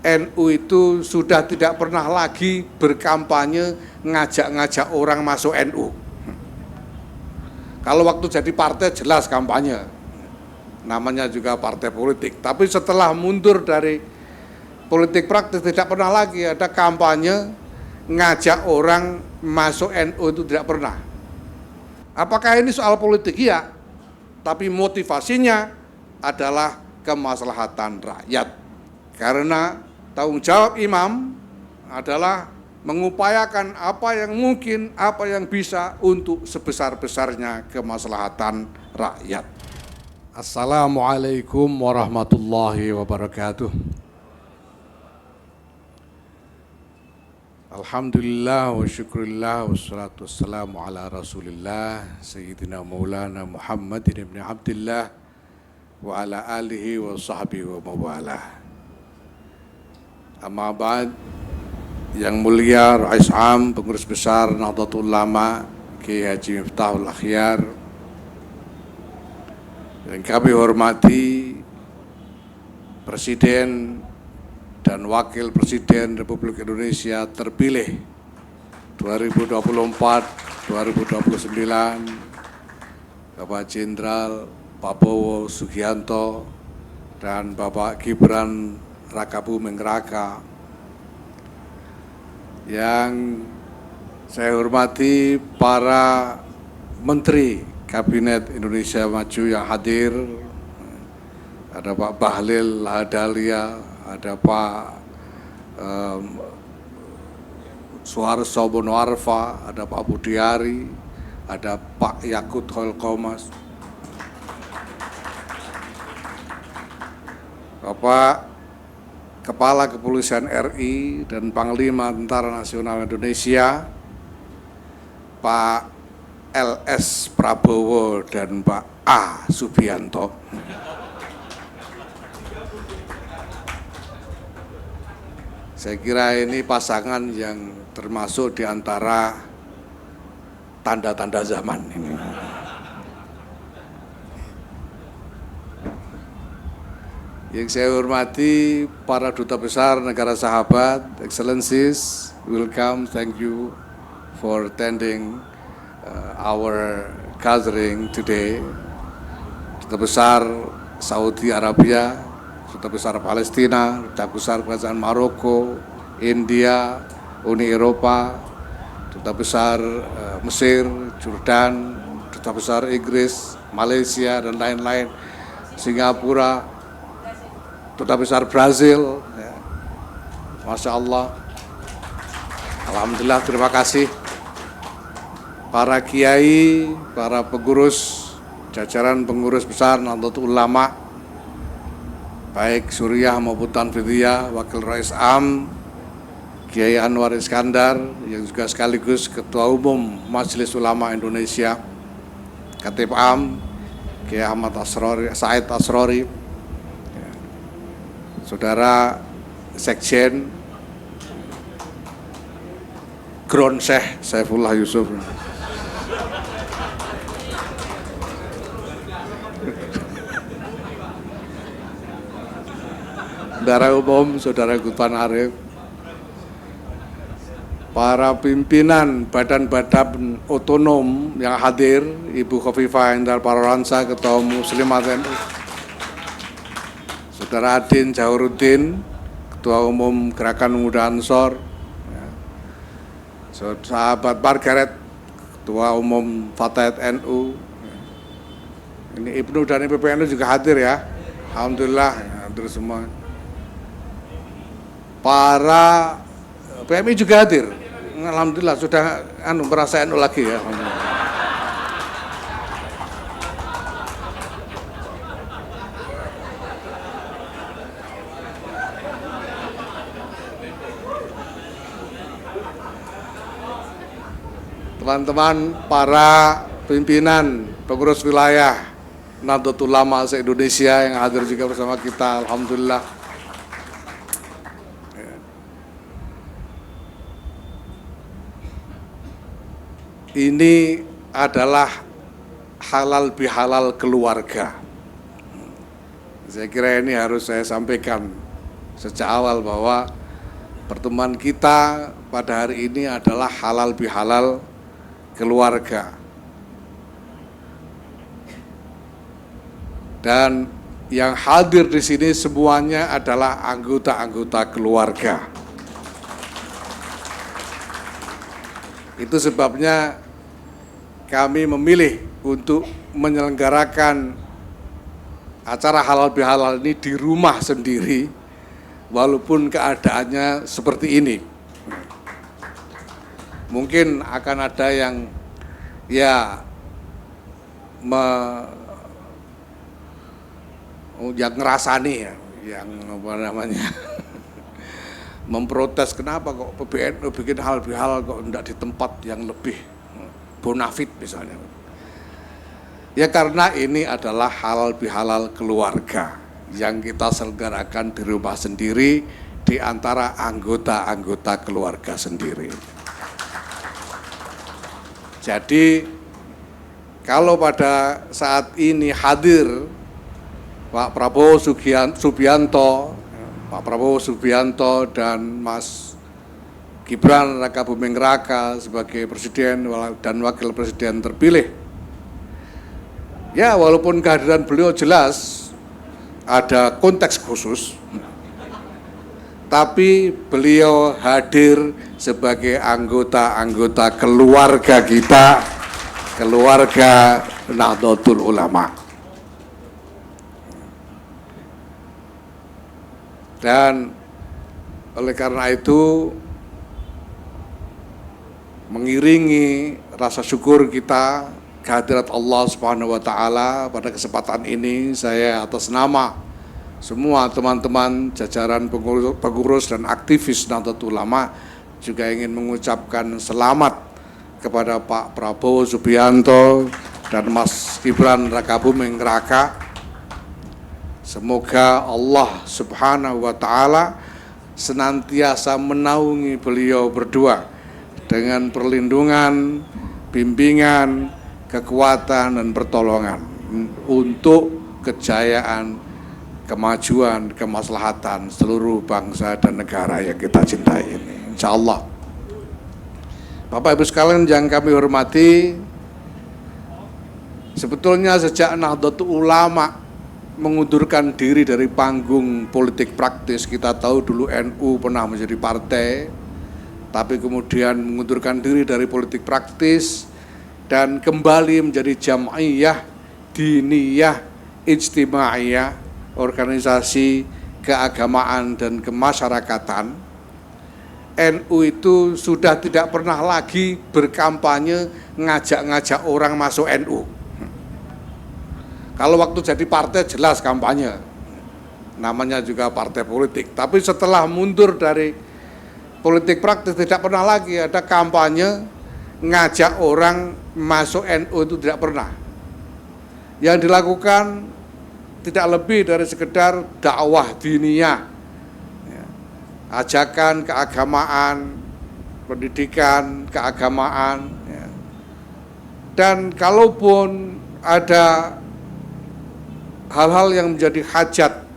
NU itu sudah tidak pernah lagi berkampanye ngajak-ngajak orang masuk NU. Kalau waktu jadi partai jelas kampanye, namanya juga partai politik. Tapi setelah mundur dari politik praktis tidak pernah lagi ada kampanye ngajak orang masuk NU, itu tidak pernah. Apakah ini soal politik? Iya, tapi motivasinya adalah kemaslahatan rakyat. Karena tanggung jawab imam adalah mengupayakan apa yang mungkin, apa yang bisa untuk sebesar-besarnya kemaslahatan rakyat. Assalamualaikum warahmatullahi wabarakatuh. Alhamdulillah wa syukurillah wassalatu wassalamu ala rasulillah Sayyidina Maulana Muhammadin ibn Abdillah wa ala alihi wa sahbihi wa mawalah. Amma ba'd, yang mulia Rais Am, Pengurus Besar Nahdlatul Ulama Kiai Haji Miftahul Akhyar, yang kami hormati Presiden dan Wakil Presiden Republik Indonesia terpilih 2024-2029, Bapak Jenderal Prabowo Subianto dan Bapak Gibran Rakabuming Raka. Yang saya hormati para Menteri Kabinet Indonesia Maju yang hadir, ada Pak Bahlil Lahadalia, ada Pak Suharso Monoarfa, ada Pak Budiari, ada Pak Yakut Holkomas, Bapak Kepala Kepolisian RI dan Panglima Tentara Nasional Indonesia, Pak LS Prabowo dan Pak A Subianto. Saya kira ini pasangan yang termasuk di antara tanda-tanda zaman ini. Yang saya hormati para duta besar negara sahabat, Excellencies, welcome, thank you for attending our gathering today. Duta besar Saudi Arabia, Duta besar Palestina, Duta besar Kerajaan Maroko, India, Uni Eropa, Duta besar Mesir, Jordan, Duta besar Inggris, Malaysia dan lain-lain, Singapura, Duta besar Brazil, ya. Masya Allah, alhamdulillah, terima kasih. Para kiai, para pengurus, jajaran pengurus besar Nahdlatul Ulama, baik Suriah maupun Tanfidiyah, Wakil Rais Am, Kiai Anwar Iskandar, yang juga sekaligus Ketua Umum Majelis Ulama Indonesia, Khatib Am, Kiai Ahmad Asrori, Said Asrori, Saudara Sekjen Gron Syekh Saifullah Yusuf, Saudara Umum, Saudara Gutman Arif, para pimpinan badan-badan otonom yang hadir, Ibu Khofifah Indar Parawansa, Ketua Umum Muslimat NU, Saudara Adin Jahuruddin, Ketua Umum Gerakan Pemuda Ansor, sahabat Margaret, Ketua Umum Fatayat NU, ini Ibnu dan IPPNU juga hadir ya, alhamdulillah hadir semua. Para PMI juga hadir, alhamdulillah sudah merasa NU lagi ya, alhamdulillah. Teman-teman para pimpinan pengurus wilayah Nahdlatul Ulama se-Indonesia yang hadir juga bersama kita, alhamdulillah. Ini adalah halal bihalal keluarga. Saya kira ini harus saya sampaikan sejak awal bahwa pertemuan kita pada hari ini adalah halal bihalal keluarga. Dan yang hadir di sini semuanya adalah anggota-anggota keluarga. Itu sebabnya kami memilih untuk menyelenggarakan acara halal bihalal ini di rumah sendiri, walaupun keadaannya seperti ini. Mungkin akan ada yang yang ngerasani yang apa namanya memprotes, kenapa kok PBNU bikin halal bihalal kok tidak di tempat yang lebih bonafit misalnya. Ya karena ini adalah halal bihalal keluarga yang kita selenggarakan di rumah sendiri di antara anggota-anggota keluarga sendiri. Jadi kalau pada saat ini hadir Pak Prabowo Subianto dan Mas Gibran Raka Buming Raka sebagai presiden dan wakil presiden terpilih. Ya, walaupun kehadiran beliau jelas ada konteks khusus, tapi beliau hadir sebagai anggota-anggota keluarga kita, keluarga Nahdlatul Ulama. Dan oleh karena itu, mengiringi rasa syukur kita kehadirat Allah Subhanahu wa taala pada kesempatan ini, saya atas nama semua teman-teman jajaran pengurus dan aktivis Nahdlatul Ulama juga ingin mengucapkan selamat kepada Pak Prabowo Subianto dan Mas Gibran Raka Buming Raka. Semoga Allah Subhanahu wa taala senantiasa menaungi beliau berdua dengan perlindungan, bimbingan, kekuatan dan pertolongan untuk kejayaan, kemajuan, kemaslahatan seluruh bangsa dan negara yang kita cintai ini. Insyaallah. Bapak Ibu sekalian yang kami hormati, sebetulnya sejak Nahdlatul Ulama mengundurkan diri dari panggung politik praktis, kita tahu dulu NU pernah menjadi partai, tapi kemudian mengundurkan diri dari politik praktis dan kembali menjadi jam'iyah, diniyah, ijtimaiyah, organisasi keagamaan dan kemasyarakatan. NU itu sudah tidak pernah lagi berkampanye ngajak-ngajak orang masuk NU. Kalau waktu jadi partai jelas kampanye, namanya juga partai politik. Tapi setelah mundur dari politik praktis tidak pernah lagi ada kampanye ngajak orang masuk NU, itu tidak pernah. Yang dilakukan tidak lebih dari sekedar dakwah diniyah, ajakan keagamaan, pendidikan keagamaan. Dan kalaupun ada hal-hal yang menjadi hajat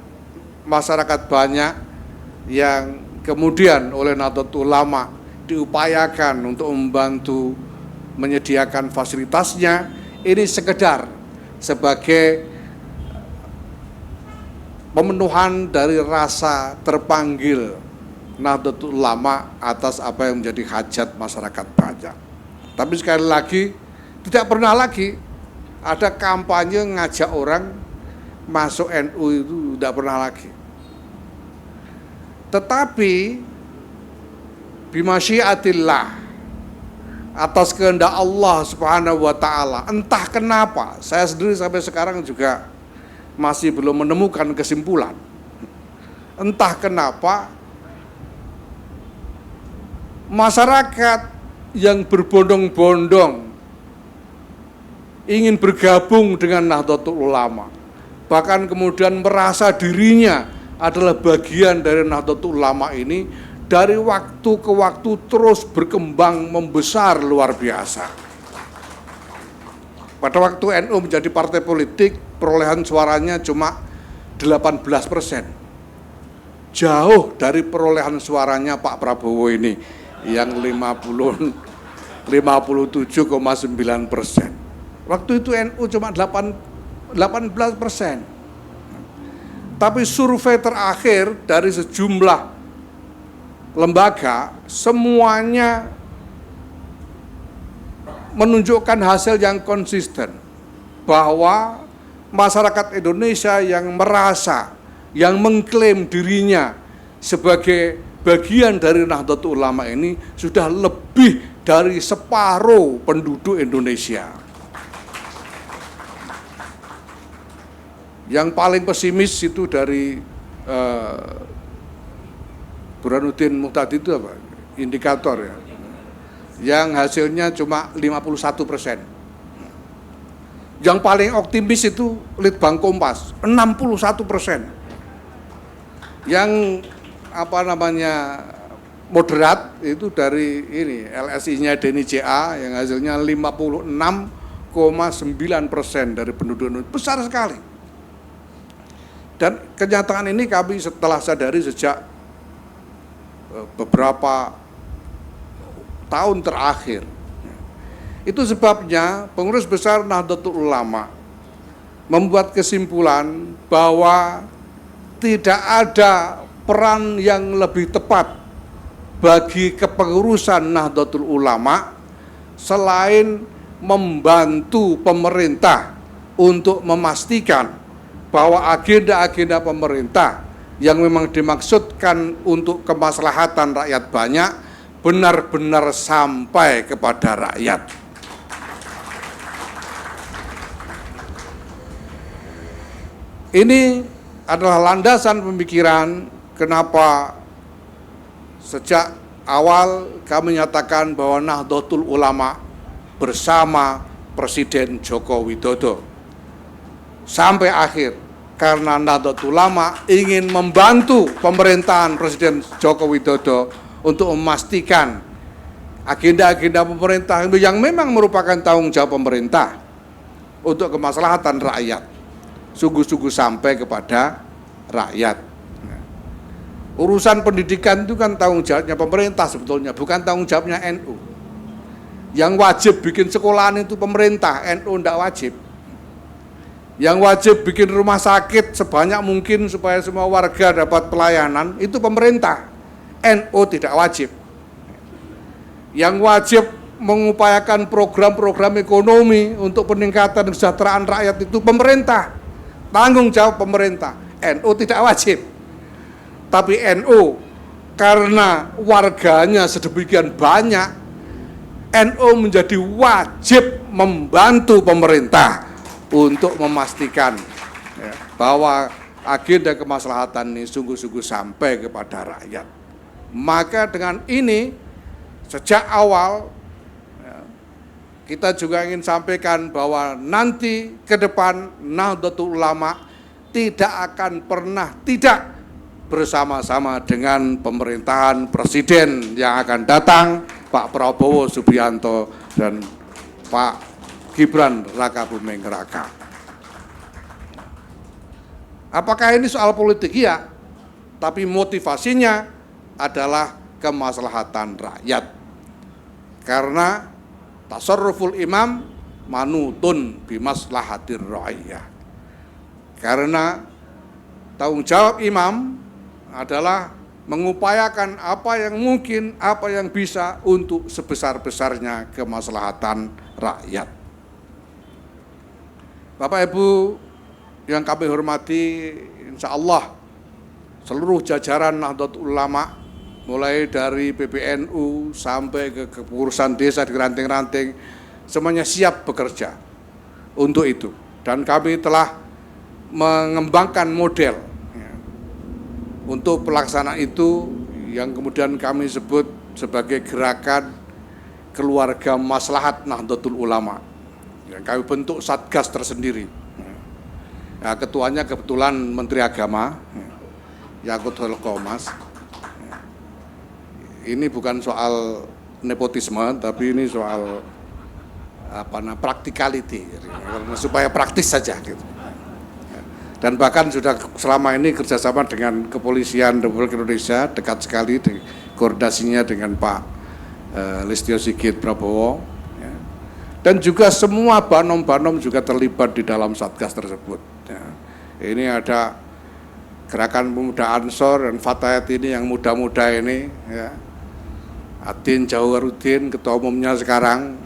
masyarakat banyak yang kemudian oleh Nahdlatul Ulama diupayakan untuk membantu menyediakan fasilitasnya, ini sekedar sebagai pemenuhan dari rasa terpanggil Nahdlatul Ulama atas apa yang menjadi hajat masyarakat banyak. Tapi sekali lagi, tidak pernah lagi ada kampanye ngajak orang masuk NU, itu tidak pernah lagi. Tetapi bimasyiatillah, atas kehendak Allah Subhanahu wa taala, entah kenapa saya sendiri sampai sekarang juga masih belum menemukan kesimpulan. Entah kenapa masyarakat yang berbondong-bondong ingin bergabung dengan Nahdlatul Ulama, bahkan kemudian merasa dirinya adalah bagian dari Nahdlatul Ulama ini, dari waktu ke waktu terus berkembang membesar luar biasa. Pada waktu NU menjadi partai politik, perolehan suaranya cuma 18%. jauh dari perolehan suaranya Pak Prabowo ini yang 57,9%. Waktu itu NU cuma 18%. Tapi survei terakhir dari sejumlah lembaga semuanya menunjukkan hasil yang konsisten bahwa masyarakat Indonesia yang merasa, yang mengklaim dirinya sebagai bagian dari Nahdlatul Ulama ini sudah lebih dari separuh penduduk Indonesia. Yang paling pesimis itu dari Burhanuddin Muhtadi itu apa? Indikator ya. Yang hasilnya cuma 51%. Yang paling optimis itu Litbang Kompas, 61%. Yang moderat itu dari ini LSI-nya Denny JA yang hasilnya 56,9% dari penduduk Indonesia. Besar sekali. Dan kenyataan ini kami setelah sadari sejak beberapa tahun terakhir. Itu sebabnya pengurus besar Nahdlatul Ulama membuat kesimpulan bahwa tidak ada peran yang lebih tepat bagi kepengurusan Nahdlatul Ulama selain membantu pemerintah untuk memastikan bahwa agenda-agenda pemerintah yang memang dimaksudkan untuk kemaslahatan rakyat banyak benar-benar sampai kepada rakyat. Ini adalah landasan pemikiran kenapa sejak awal kami menyatakan bahwa Nahdlatul Ulama bersama Presiden Joko Widodo sampai akhir, karena Nahdlatul Ulama ingin membantu pemerintahan Presiden Joko Widodo untuk memastikan agenda-agenda pemerintah yang memang merupakan tanggung jawab pemerintah untuk kemaslahatan rakyat sungguh-sungguh sampai kepada rakyat. Urusan pendidikan itu kan tanggung jawabnya pemerintah sebetulnya, bukan tanggung jawabnya NU. Yang wajib bikin sekolahan itu pemerintah, NU tidak wajib. Yang wajib bikin rumah sakit sebanyak mungkin supaya semua warga dapat pelayanan itu pemerintah, NU tidak wajib. Yang wajib mengupayakan program-program ekonomi untuk peningkatan kesejahteraan rakyat itu pemerintah, tanggung jawab pemerintah, NU tidak wajib. Tapi NU karena warganya sedemikian banyak, NU menjadi wajib membantu pemerintah untuk memastikan bahwa agenda kemaslahatan ini sungguh-sungguh sampai kepada rakyat. Maka dengan ini sejak awal kita juga ingin sampaikan bahwa nanti ke depan Nahdlatul Ulama tidak akan pernah tidak bersama-sama dengan pemerintahan presiden yang akan datang, Pak Prabowo Subianto dan Pak Gibran Raka Buming Raka. Apakah ini soal politik? Iya, tapi motivasinya adalah kemaslahatan rakyat. Karena tasarruful imam manutun bimaslahatir ra'iyah. Karena tanggung jawab imam adalah mengupayakan apa yang mungkin, apa yang bisa untuk sebesar-besarnya kemaslahatan rakyat. Bapak Ibu yang kami hormati, insya Allah seluruh jajaran Nahdlatul Ulama mulai dari PBNU sampai ke kepengurusan desa di ranting-ranting semuanya siap bekerja untuk itu, dan kami telah mengembangkan model untuk pelaksanaan itu yang kemudian kami sebut sebagai gerakan keluarga maslahat Nahdlatul Ulama. Yang kami bentuk satgas tersendiri. Nah, ketuanya kebetulan Menteri Agama Yakutul Qomas. Ini bukan soal nepotisme, tapi ini soal practicality, supaya praktis saja gitu. dan bahkan sudah selama ini kerjasama dengan Kepolisian Republik Indonesia, dekat sekali koordinasinya dengan Pak Listio Sigit Prabowo, ya. Dan juga semua banom-banom juga terlibat di dalam Satgas tersebut, ya. Ini ada Gerakan Pemuda Ansor dan Fatayat ini yang muda-muda ini, ya. Adin Jawaruddin ketua umumnya sekarang.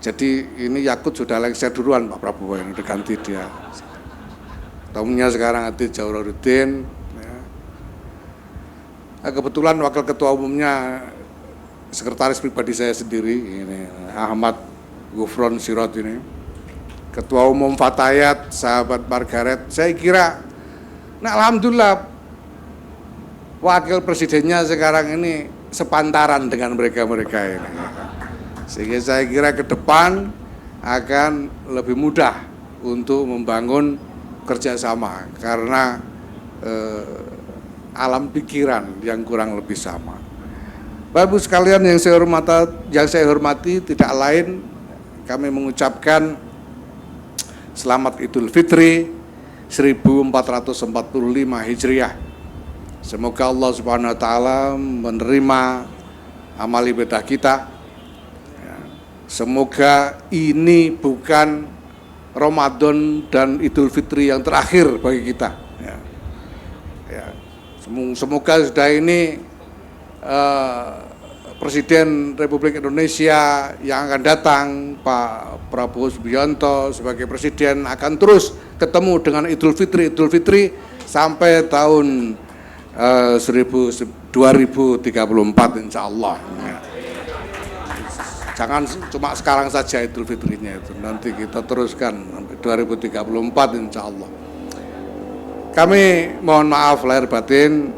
Jadi ini Yakut sudah lengser duluan Pak Prabowo, yang udah ganti dia. Ketua sekarang Adin Jawaruddin, ya. Kebetulan wakil ketua umumnya sekretaris pribadi saya sendiri, ini Ahmad Gufron Sirot ini. Ketua umum Fatayat, sahabat Margaret. Saya kira, nah alhamdulillah wakil presidennya sekarang ini sepantaran dengan mereka-mereka ini. Sehingga saya kira ke depan akan lebih mudah untuk membangun kerjasama karena alam pikiran yang kurang lebih sama. Bapak Ibu sekalian yang saya hormati, tidak lain kami mengucapkan selamat Idul Fitri 1445 Hijriah. Semoga Allah Subhanahu wa taala menerima amal ibadah kita. Semoga ini bukan Ramadan dan Idul Fitri yang terakhir bagi kita, ya. Ya. Semoga sudah ini Presiden Republik Indonesia yang akan datang, Pak Prabowo Subianto sebagai Presiden, akan terus ketemu dengan Idul Fitri sampai tahun 2034 insya Allah, ya. Jangan cuma sekarang saja Idul Fitrinya itu, nanti kita teruskan sampai 2034 insya Allah. Kami mohon maaf lahir batin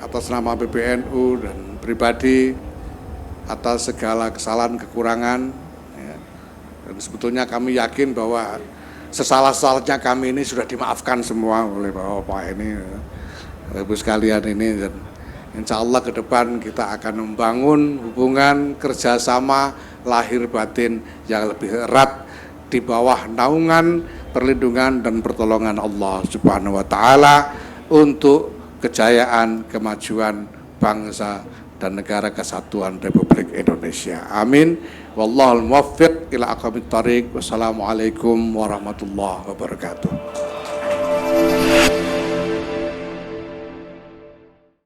atas nama PBNU dan pribadi atas segala kesalahan kekurangan, ya. Dan sebetulnya kami yakin bahwa sesalah-salahnya kami ini sudah dimaafkan semua oleh Bapak ini, ya. Ibu sekalian ini, dan insya Allah ke depan kita akan membangun hubungan kerjasama lahir batin yang lebih erat di bawah naungan, perlindungan dan pertolongan Allah Subhanahu wa taala untuk kejayaan, kemajuan bangsa dan negara kesatuan Republik Indonesia. Amin. Wallahul muwaffiq ila aqwamit thariq. Wassalamualaikum warahmatullahi wabarakatuh.